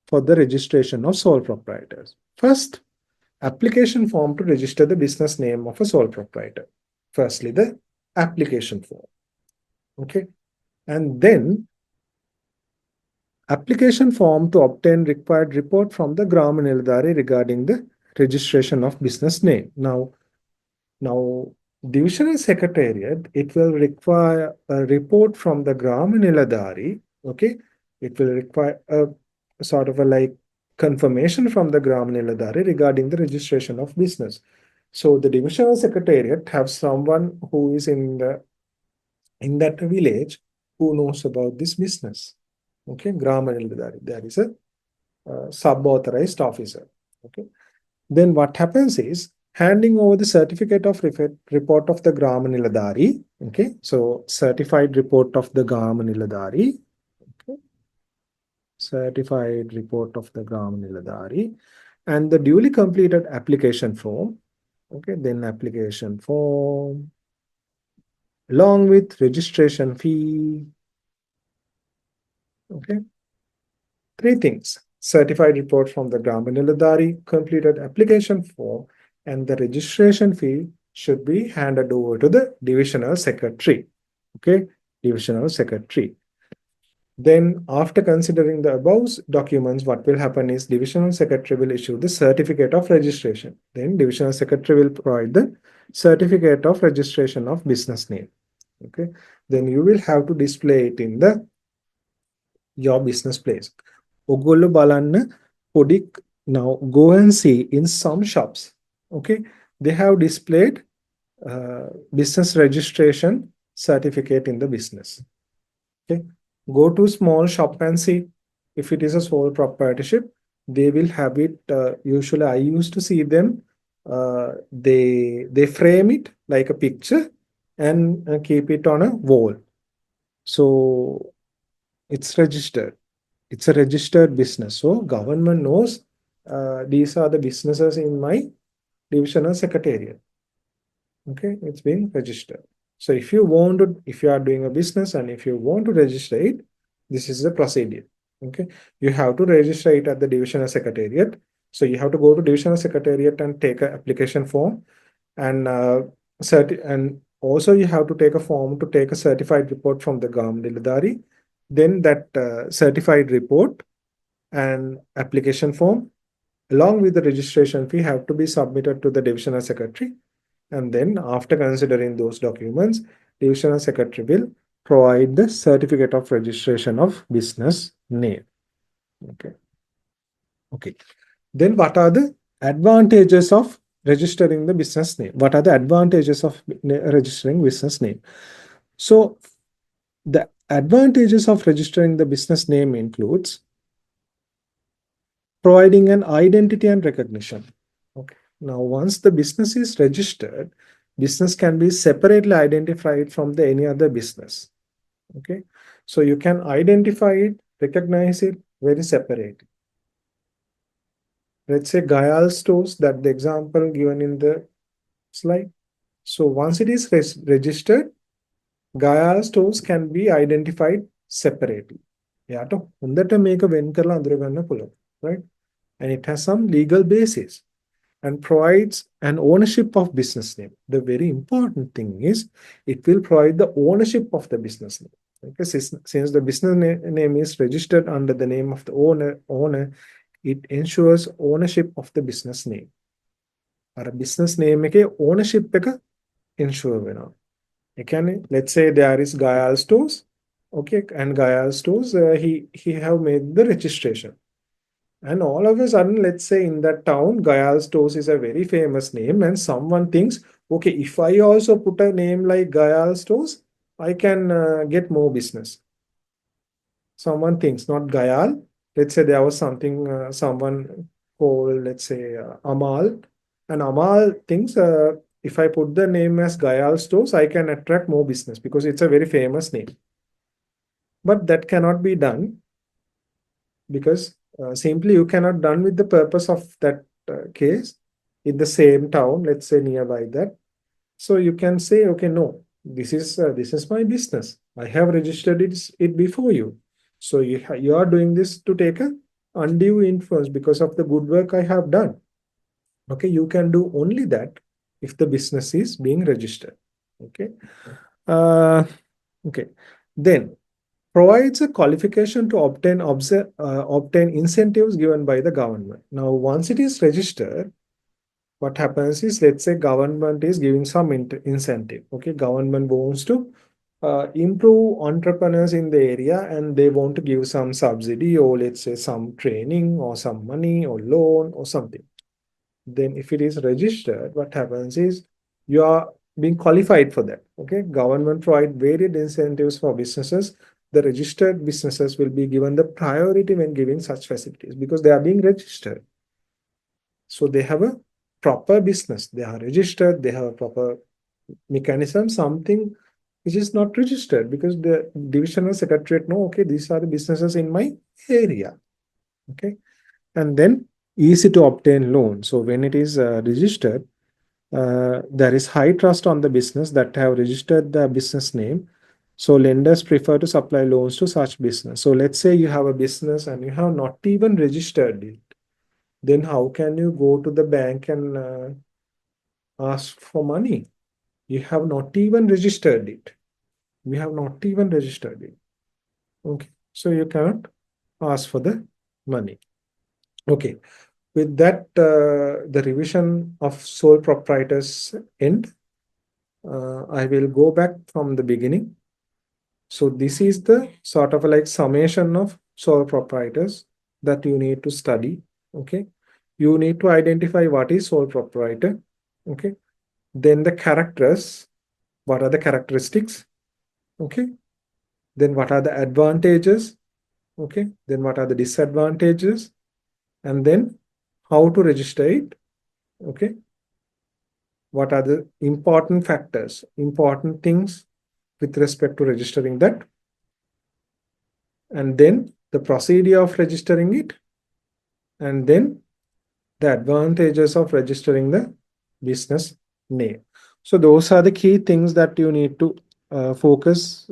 for the registration of sole proprietors. First, application form to register the business name of a sole proprietor. Firstly, the application form. Okay. And then application form to obtain required report from the Grama Niladhari regarding the registration of business name. Now, Now, divisional secretariat, it will require a report from the Gram Niladhari. Okay, it will require a sort of a like confirmation from the Gram Niladhari regarding the registration of business. So the divisional secretariat have someone who is in that village who knows about this business. Okay, Gram Niladhari. That is a sub-authorized officer. Okay. Then what happens is handing over the certificate of report of the Gram Niladhari. Okay, so certified report of the Gram Niladhari. Okay, certified report of the Gram Niladhari, and the duly completed application form. Okay, then application form along with registration fee. Okay, three things: certified report from the Gram Niladhari, completed application form, and the registration fee should be handed over to the divisional secretary. Okay, divisional secretary. Then after considering the above documents, what will happen is divisional secretary will issue the certificate of registration. Then divisional secretary will provide the certificate of registration of business name. Okay, then you will have to display it in the your business place. ඔගොල්ලෝ බලන්න පොඩි now go and see in some shops. Okay, they have displayed business registration certificate in the business. Okay, go to small shop and see if it is a sole proprietorship. They will have it. Usually, I used to see them. They frame it like a picture and keep it on a wall. So it's registered. It's a registered business. So government knows these are the businesses in my divisional secretariat. Okay, it's been registered. So if you are doing a business and if you want to register it, this is the procedure. Okay, you have to register it at the divisional secretariat. So you have to go to divisional secretariat and take an application form, and and also you have to take a form to take a certified report from the Gram Niladhari. Then that certified report and application form along with the registration fee have to be submitted to the divisional secretary. And then after considering those documents, divisional secretary will provide the certificate of registration of business name. Okay. Okay. Then what are the advantages of registering the business name? What are the advantages of registering business name? So the advantages of registering the business name includes providing an identity and recognition. Okay. Now, once the business is registered, business can be separately identified from the any other business. Okay. So you can identify it, recognize it very separately. Let's say Gayal stores, that the example given in the slide. So once it is registered, Gayal stores can be identified separately. යාට හොඳට මේක වෙන් කරලා අඳුර ගන්න පුළුවන්, right? And it has some legal basis and provides an ownership of business name. The very important thing is it will provide the ownership of the business name. Okay, since the business name is registered under the name of the owner, it ensures ownership of the business name. අර business name එකේ ownership එක ensure වෙනවා. Let's say there is Gayal stores, okay, and Gayal stores he have made the registration, and all of a sudden, let's say in that town, Gayal stores is a very famous name, and someone thinks, okay, if I also put a name like Gayal stores, I can get more business. Someone thinks, not Gayal. Let's say there was someone called, let's say Amal, and Amal thinks if I put the name as Gayal stores, I can attract more business because it's a very famous name. But that cannot be done because simply you cannot done with the purpose of that case in the same town, let's say nearby that. So you can say, okay, no, this is my business. I have registered it before you. So you are doing this to take a undue influence because of the good work I have done. Okay, you can do only that if the business is being registered. Okay. Okay. Then provides a qualification to obtain incentives given by the government. Now, once it is registered, what happens is, let's say government is giving some incentive. Okay, government wants to improve entrepreneurs in the area, and they want to give some subsidy, or let's say some training or some money or loan or something. Then if it is registered, what happens is you are being qualified for that. Okay, government provide varied incentives for businesses. The registered businesses will be given the priority when giving such facilities because they are being registered. So they have a proper business, they are registered, they have a proper mechanism. Something which is not registered, because the divisional secretariat know, okay, these are the businesses in my area. Okay, and then easy to obtain loan. So when it is registered, there is high trust on the business that have registered the business name. So lenders prefer to supply loans to such business. So let's say you have a business and you have not even registered it, then how can you go to the bank and ask for money? You have not even registered it. We have not even registered it. Okay, so you cannot ask for the money. Okay, with that, the revision of sole proprietors end. I will go back from the beginning. So this is the sort of like summation of sole proprietors that you need to study. Okay, you need to identify what is sole proprietor. Okay, then the characters, what are the characteristics? Okay, then what are the advantages? Okay, then what are the disadvantages? And then how to register it? Okay, what are the important factors, important things with respect to registering that? And then the procedure of registering it, and then the advantages of registering the business name. So those are the key things that you need to focus